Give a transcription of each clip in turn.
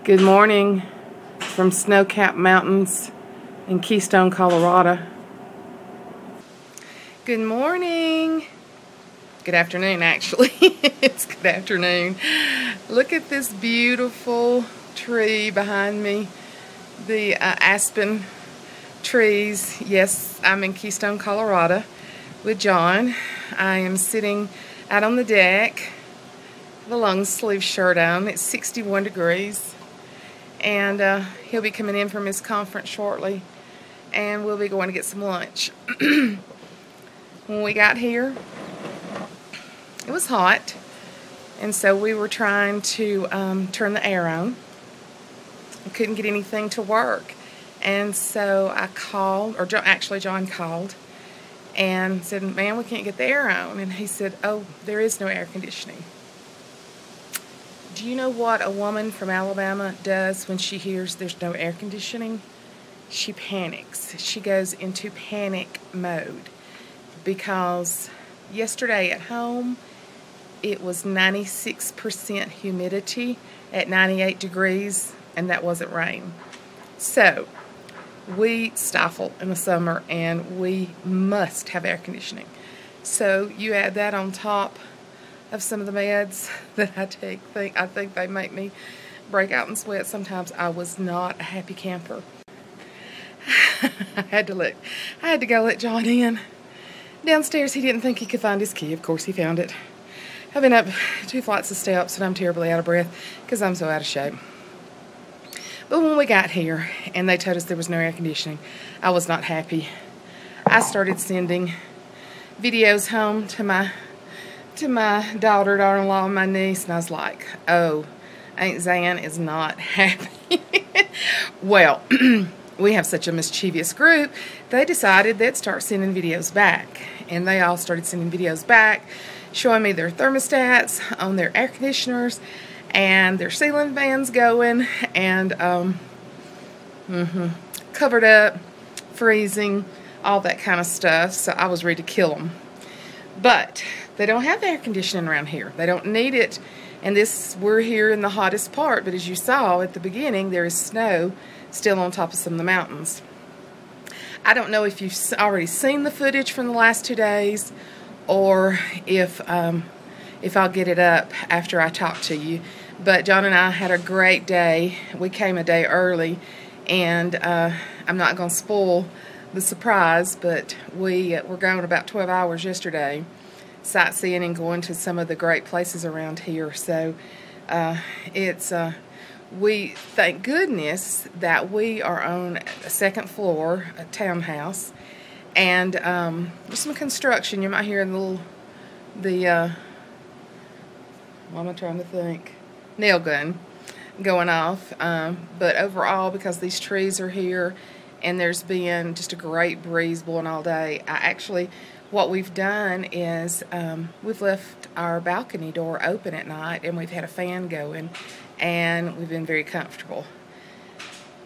Good morning from snow-capped mountains in Keystone, Colorado. Good morning. Good afternoon, actually. It's good afternoon. Look at this beautiful tree behind me. The aspen trees. Yes, I'm in Keystone, Colorado with John. I am sitting out on the deck with a long sleeve shirt on. It's 61 degrees. And he'll be coming in from his conference shortly, and we'll be going to get some lunch. When we got here, it was hot, and so we were trying to turn the air on. We couldn't get anything to work, and so I called, or John called and said, "Man, we can't get the air on." And he said, "Oh, there is no air conditioning." Do you know what a woman from Alabama does when she hears there's no air conditioning? She panics. She goes into panic mode, because yesterday at home it was 96% humidity at 98 degrees, and that wasn't rain. So we stifle in the summer, and we must have air conditioning. So you add that on top of some of the meds that I take. I think they make me break out in sweat sometimes. I was not a happy camper. I had to go let John in. Downstairs, he didn't think he could find his key. Of course, he found it. I've been up 2 flights of steps, and I'm terribly out of breath because I'm so out of shape. But when we got here and they told us there was no air conditioning, I was not happy. I started sending videos home to my daughter-in-law, and my niece, and I was like, "Oh, Aunt Zan is not happy." Well, we have such a mischievous group, they decided they'd start sending videos back. And they all started sending videos back, showing me their thermostats on their air conditioners and their ceiling fans going, and covered up, freezing, all that kind of stuff. So I was ready to kill them. But they don't have air conditioning around here. They don't need it. And we're here in the hottest part, but as you saw at the beginning, there is snow still on top of some of the mountains. I don't know if you've already seen the footage from the last 2 days, or if I'll get it up after I talk to you. But John and I had a great day. We came a day early, and I'm not going to spoil the surprise, but we were gone about 12 hours yesterday, sightseeing and going to some of the great places around here. So we thank goodness that we are on a second floor, a townhouse, and there's some construction. You might hear what am I trying to think? Nail gun going off. But overall, because these trees are here and there's been just a great breeze blowing all day, what we've done is we've left our balcony door open at night, and we've had a fan going, and we've been very comfortable.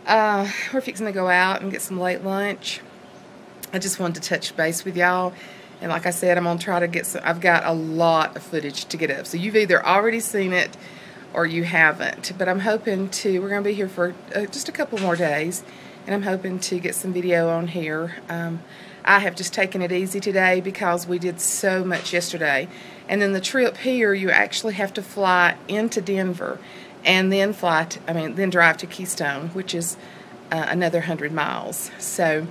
We're fixing to go out and get some late lunch. I just wanted to touch base with y'all, and like I said, I'm going to try to get I've got a lot of footage to get up, so you've either already seen it or you haven't, but I'm hoping we're going to be here for just a couple more days, and I'm hoping to get some video on here. I have just taken it easy today because we did so much yesterday. And then the trip here, you actually have to fly into Denver and then then drive to Keystone, which is another 100 miles. So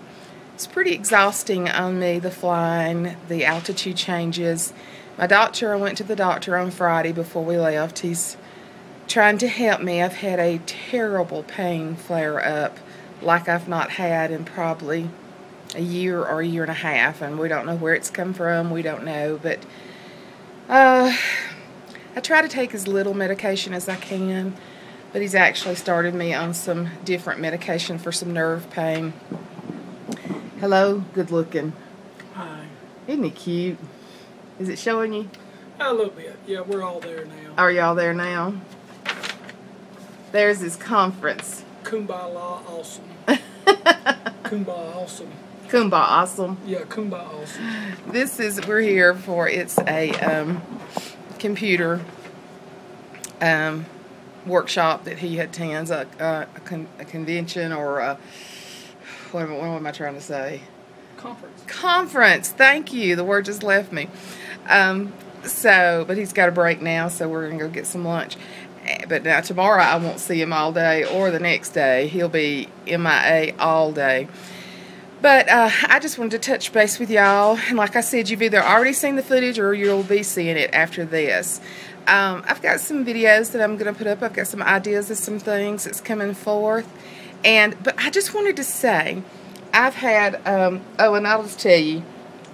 it's pretty exhausting on me, the flying, the altitude changes. I went to the doctor on Friday before we left. He's trying to help me. I've had a terrible pain flare up like I've not had in probably a year or a year and a half, and we don't know where it's come from. We don't know, but I try to take as little medication as I can, but he's actually started me on some different medication for some nerve pain. Hello, good looking. Hi. Isn't he cute? Is it showing you? A little bit. Yeah, we're all there now. Are y'all there now? There's his conference. Kumbaya awesome. Kumbaya awesome. Kumbaya awesome. Yeah, Kumbaya awesome. We're here for, it's a computer workshop that he attends, a convention, or what am I trying to say? Conference. Thank you. The word just left me. But he's got a break now, so we're going to go get some lunch. But now tomorrow I won't see him all day, or the next day. He'll be MIA all day. But I just wanted to touch base with y'all. And like I said, you've either already seen the footage or you'll be seeing it after this. I've got some videos that I'm going to put up. I've got some ideas of some things that's coming forth. But I just wanted to say, I've had, and I'll just tell you,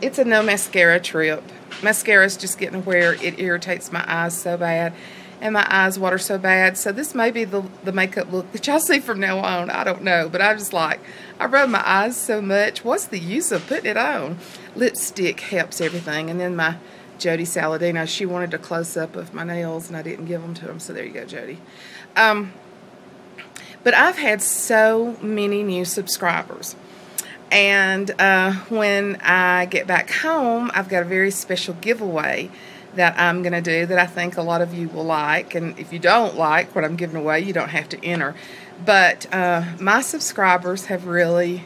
it's a no mascara trip. Mascara's just getting where it irritates my eyes so bad. And my eyes water so bad. So this may be the makeup look that y'all see from now on. I don't know. But I'm just like, I rub my eyes so much. What's the use of putting it on? Lipstick helps everything. And then my Jody Saladino, she wanted a close-up of my nails, and I didn't give them to them. So there you go, Jody. But I've had so many new subscribers. And when I get back home, I've got a very special giveaway that I'm going to do that I think a lot of you will like. And if you don't like what I'm giving away, you don't have to enter. But my subscribers have really,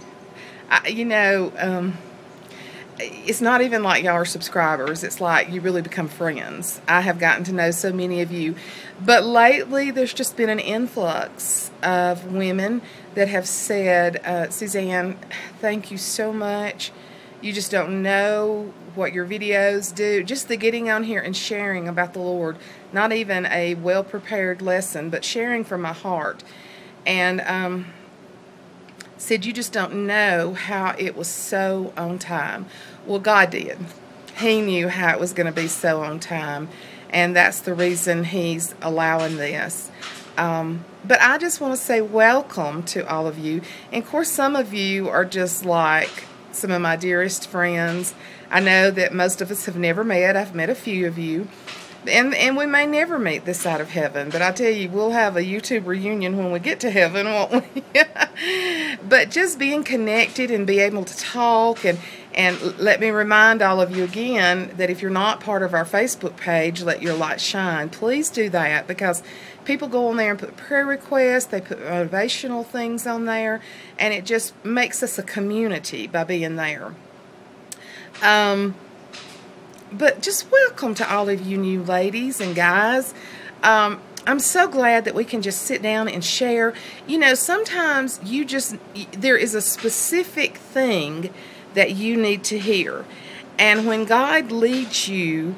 it's not even like y'all are subscribers. It's like you really become friends. I have gotten to know so many of you. But lately, there's just been an influx of women that have said, Suzanne, thank you so much. You just don't know what your videos do. Just the getting on here and sharing about the Lord. Not even a well-prepared lesson, but sharing from my heart. And said, you just don't know how it was so on time. Well, God did. He knew how it was going to be so on time. And that's the reason He's allowing this. But I just want to say welcome to all of you. And of course, some of you are just like some of my dearest friends. I know that most of us have never met. I've met a few of you. And we may never meet this side of heaven. But I tell you, we'll have a YouTube reunion when we get to heaven, won't we? But just being connected and be able to talk. And let me remind all of you again that if you're not part of our Facebook page, Let Your Light Shine, please do that. Because people go on there and put prayer requests. They put motivational things on there. And it just makes us a community by being there. But just welcome to all of you new ladies and guys. I'm so glad that we can just sit down and share. You know, sometimes there is a specific thing that you need to hear. And when God leads you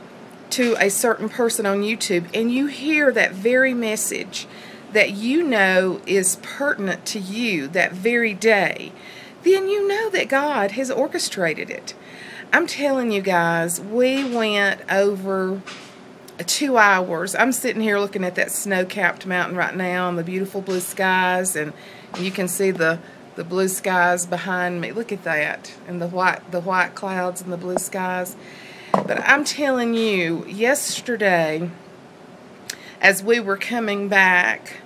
to a certain person on YouTube and you hear that very message that you know is pertinent to you that very day, then you know that God has orchestrated it. I'm telling you guys, we went over 2 hours. I'm sitting here looking at that snow-capped mountain right now and the beautiful blue skies, and you can see the blue skies behind me. Look at that, and the white clouds and the blue skies. But I'm telling you, yesterday, as we were coming back,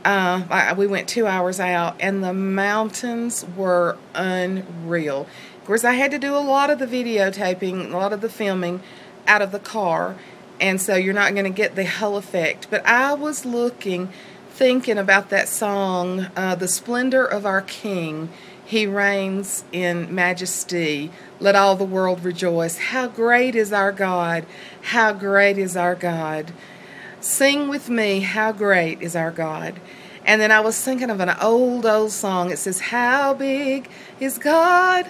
we went 2 hours out, and the mountains were unreal. Of course, I had to do a lot of the videotaping, a lot of the filming out of the car, and so you're not going to get the whole effect. But I was thinking about that song, The Splendor of Our King. He reigns in majesty. Let all the world rejoice. How great is our God. How great is our God. Sing with me, how great is our God. And then I was thinking of an old song. It says, how big is God?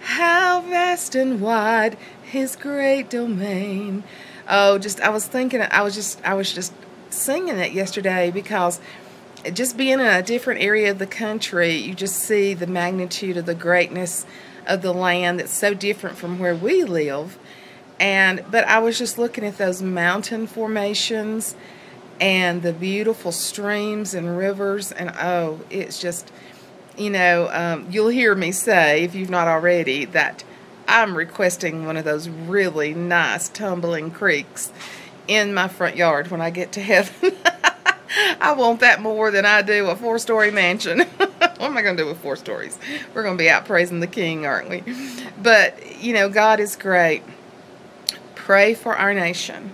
How vast and wide His great domain. Oh, I was just singing it yesterday because just being in a different area of the country, you just see the magnitude of the greatness of the land that's so different from where we live. But I was just looking at those mountain formations and the beautiful streams and rivers, and oh, it's just, you'll hear me say, if you've not already, that I'm requesting one of those really nice tumbling creeks in my front yard when I get to heaven. I want that more than I do a 4-story mansion. What am I going to do with 4 stories? We're going to be out praising the King, aren't we? But, God is great. Pray for our nation.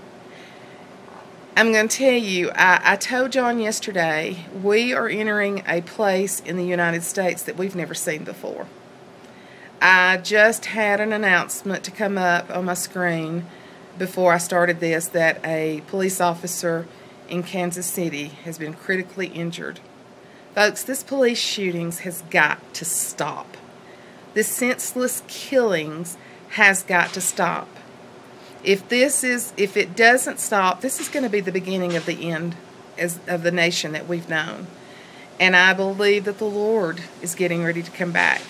I'm going to tell you, I told John yesterday, we are entering a place in the United States that we've never seen before. I just had an announcement to come up on my screen before I started this that a police officer in Kansas City has been critically injured. Folks, this police shootings has got to stop. This senseless killings has got to stop. If it doesn't stop, this is going to be the beginning of the end of the nation that we've known. And I believe that the Lord is getting ready to come back.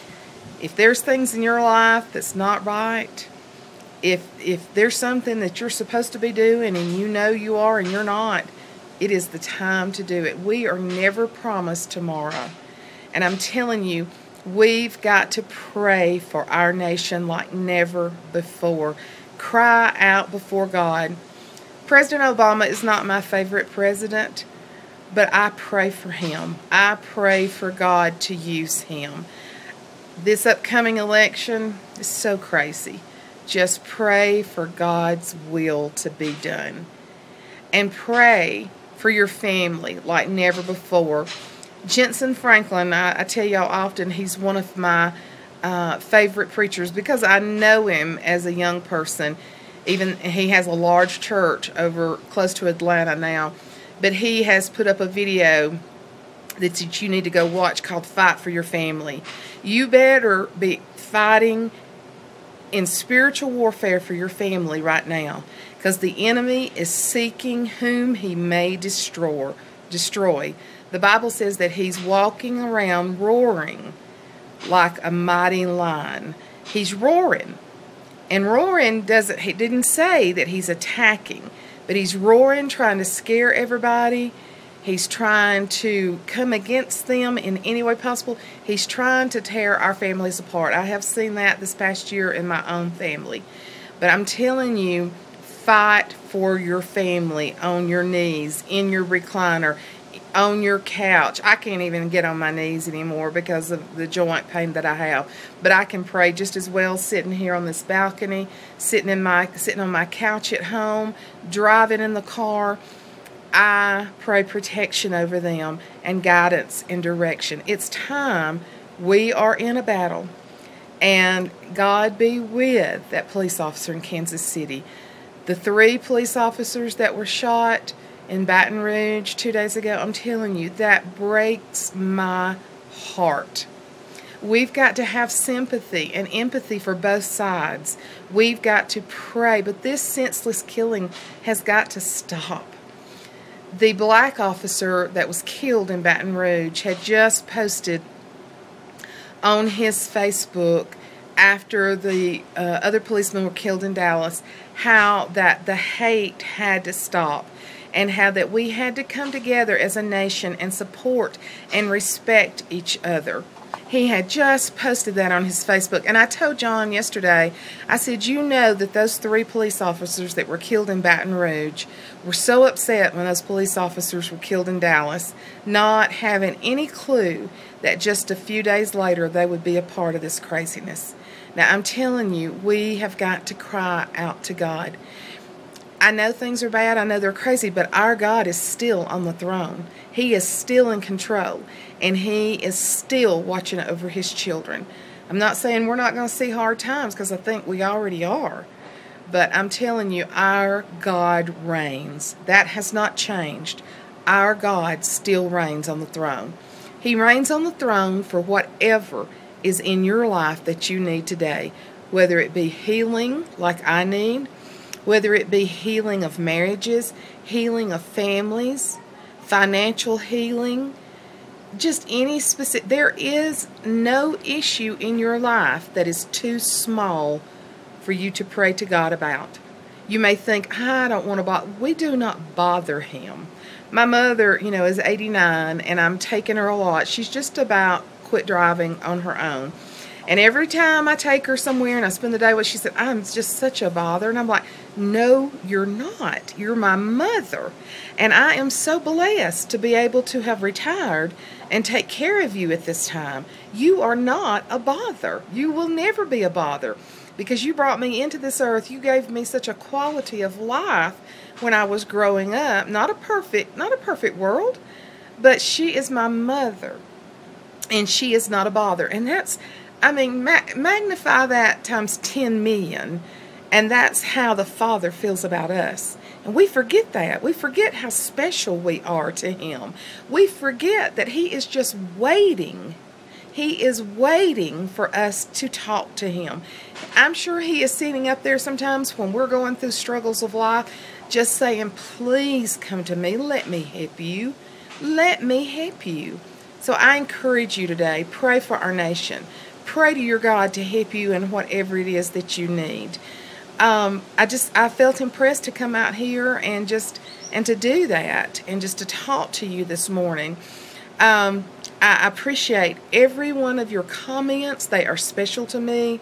If there's things in your life that's not right, if there's something that you're supposed to be doing and you know you are and you're not, it is the time to do it. We are never promised tomorrow. And I'm telling you, we've got to pray for our nation like never before. Cry out before God. President Obama is not my favorite president, but I pray for him. I pray for God to use him. This upcoming election is so crazy. Just pray for God's will to be done. And pray for your family like never before. Jensen Franklin, I tell y'all often, he's one of my favorite preachers because I know him as a young person. Even he has a large church over close to Atlanta now. But he has put up a video that you need to go watch called Fight for Your Family. You better be fighting in spiritual warfare for your family right now, because the enemy is seeking whom he may destroy. The Bible says that he's walking around roaring like a mighty lion. He's roaring. And roaring he didn't say that he's attacking, but he's roaring, trying to scare everybody. He's trying to come against them in any way possible. He's trying to tear our families apart. I have seen that this past year in my own family. But I'm telling you, fight for your family on your knees, in your recliner, on your couch. I can't even get on my knees anymore because of the joint pain that I have. But I can pray just as well sitting here on this balcony, sitting on my couch at home, driving in the car. I pray protection over them and guidance and direction. It's time. We are in a battle. And God be with that police officer in Kansas City. The 3 police officers that were shot in Baton Rouge 2 days ago, I'm telling you, that breaks my heart. We've got to have sympathy and empathy for both sides. We've got to pray. But this senseless killing has got to stop. The black officer that was killed in Baton Rouge had just posted on his Facebook after the other policemen were killed in Dallas how that the hate had to stop and how that we had to come together as a nation and support and respect each other. He had just posted that on his Facebook. And I told John yesterday, I said, you know that those 3 police officers that were killed in Baton Rouge were so upset when those police officers were killed in Dallas, not having any clue that just a few days later they would be a part of this craziness. Now, I'm telling you, we have got to cry out to God. I know things are bad, I know they're crazy, but our God is still on the throne. He is still in control, and He is still watching over His children. I'm not saying we're not going to see hard times, because I think we already are. But I'm telling you, our God reigns. That has not changed. Our God still reigns on the throne. He reigns on the throne for whatever is in your life that you need today, whether it be healing like I need, whether it be healing of marriages, healing of families, financial healing, just any specific. There is no issue in your life that is too small for you to pray to God about. You may think, I don't want to bother. We do not bother Him. My mother, is 89, and I'm taking her a lot. She's just about quit driving on her own. And every time I take her somewhere and I spend the day with her, she said, I'm just such a bother. And I'm like, no, you're not. You're my mother. And I am so blessed to be able to have retired and take care of you at this time. You are not a bother. You will never be a bother. because you brought me into this earth. You gave me such a quality of life when I was growing up. Not a perfect world, but she is my mother, and she is not a bother. And that's, I mean, magnify that times 10 million, and that's how the Father feels about us. And we forget that. We forget how special we are to Him. We forget that He is just waiting. He is waiting for us to talk to Him. I'm sure He is sitting up there sometimes when we're going through struggles of life, just saying, please come to me. Let me help you. Let me help you. So I encourage you today, pray for our nation. Pray to your God to help you in whatever it is that you need. I felt impressed to come out here and to do that and just to talk to you this morning. I appreciate every one of your comments. They are special to me.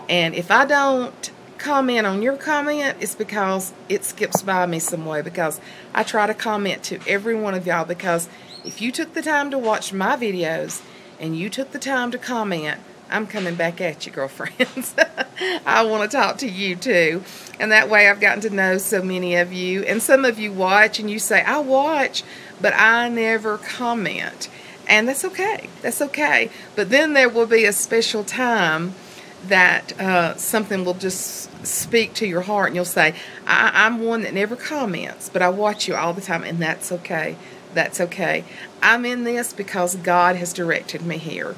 And if I don't comment on your comment, it's because it skips by me some way, because I try to comment to every one of y'all, because if you took the time to watch my videos and you took the time to comment, I'm coming back at you, girlfriends. I want to talk to you too. And that way I've gotten to know so many of you. And some of you watch and you say, I watch, but I never comment. And that's okay. That's okay. But then there will be a special time that something will just speak to your heart, and you'll say, I'm one that never comments, but I watch you all the time, and that's okay. That's okay. I'm in this because God has directed me here.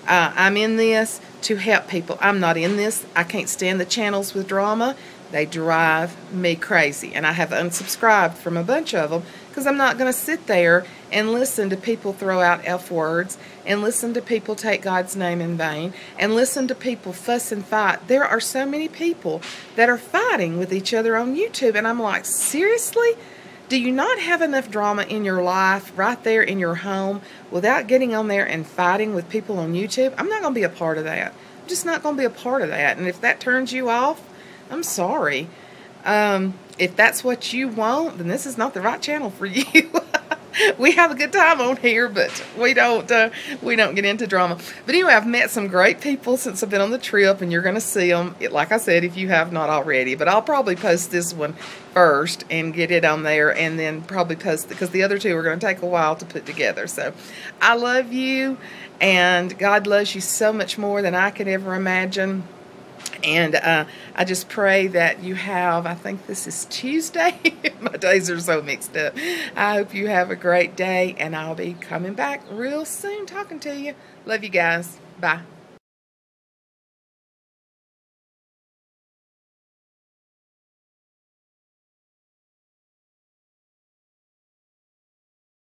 I'm in this to help people. I'm not in this. I can't stand the channels with drama. They drive me crazy. And I have unsubscribed from a bunch of them because I'm not going to sit there and listen to people throw out F words, and listen to people take God's name in vain, and listen to people fuss and fight. There are so many people that are fighting with each other on YouTube, and I'm like, seriously? Do you not have enough drama in your life right there in your home without getting on there and fighting with people on YouTube? I'm not going to be a part of that. I'm just not going to be a part of that. And if that turns you off, I'm sorry. If that's what you want, then this is not the right channel for you. We have a good time on here, but we don't get into drama. But anyway, I've met some great people since I've been on the trip, and you're going to see them, like I said, if you have not already. But I'll probably post this one first and get it on there, and then probably post, because the other two are going to take a while to put together. So I love you, and God loves you so much more than I could ever imagine. And I just pray that you have, I think this is Tuesday. My days are so mixed up. I hope you have a great day, and I'll be coming back real soon talking to you. Love you guys. Bye.